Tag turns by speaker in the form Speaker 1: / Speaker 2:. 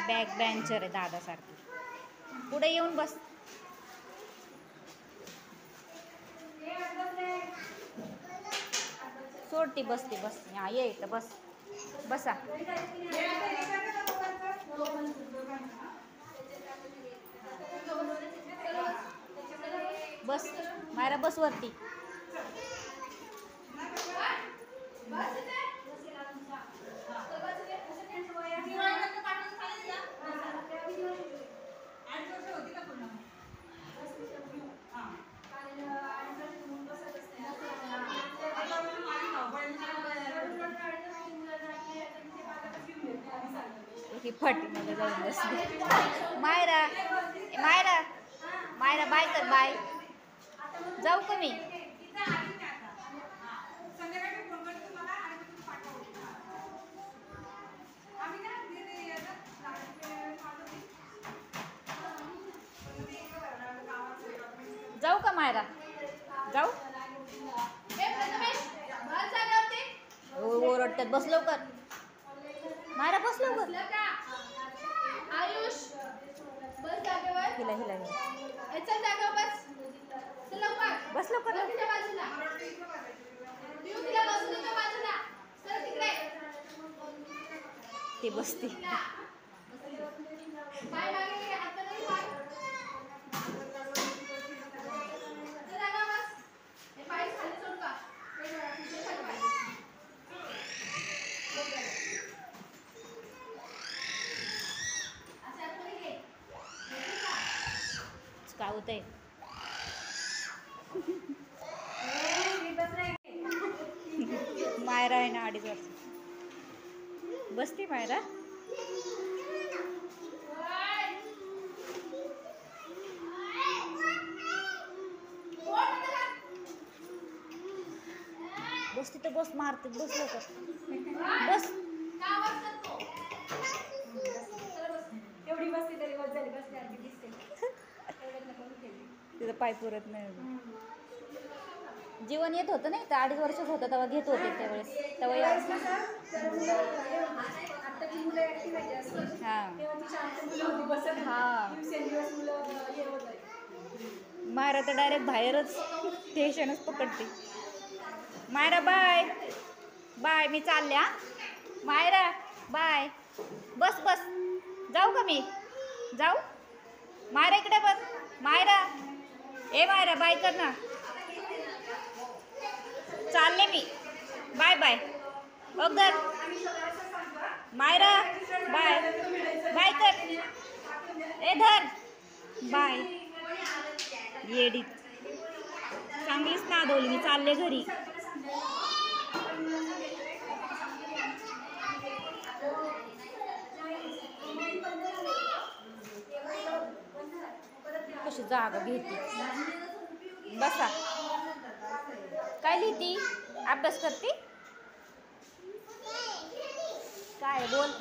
Speaker 1: Back bencher आहे दादासारखी. पुढे येऊन बस. सोडती बसते बसते. हा ये इथं बस. बसा. बस मायरा बस वरती. ही फटीमध्ये जाऊन बसली. मायरा मायरा मायरा बाय कर बाय. जाऊ का मी. जाऊ का मायरा. जाऊ. ओरडतात. बस लवकर मायरा बस लवकर.
Speaker 2: आयुष बस जागेवर.
Speaker 1: हिला हिला हिला.
Speaker 2: चल जागेवर बस. चल लवकर.
Speaker 1: बस लवकर.
Speaker 2: तिच्या बाजूला. येऊ तिला बसू दे बाजूला. चल तिकडे.
Speaker 1: ती बसती.
Speaker 2: पाय मागे घे. हात नाही पाय. चल जागा बस. हे पाय खाली सोड का. खाली पाय.
Speaker 1: काय होतंय. मायरा आहे ना 2.5 वर्ष. बसती मायरा. बसती तर बस मारते. बस लवकर बस.
Speaker 2: एवढी बसली तरी बस झाली. बसली आणखी दिसते.
Speaker 1: तिथं पाय पुरत नाही. जीवन येत होतं नाही तर 2.5 वर्षच होतं तेव्हा घेत होते त्यावेळेस. तेव्हा मायरा तर डायरेक्ट बाहेरच स्टेशनच पकडते. Myra bye bye. मी चालले. हा मायरा बाय. बस बस. जाऊ का मी. जाऊ. मायरा इकडे बस. मायरा ए मायरा बाय कर ना. चालले मी. Bye bye. अगदर मायरा बाय बाय कर. ए धर बाय. येडी चांगलीच नादवली. मी चालले घरी. कशी जागा घेते. बसा. काय लिहिती. अभ्यास करते. काय बोल.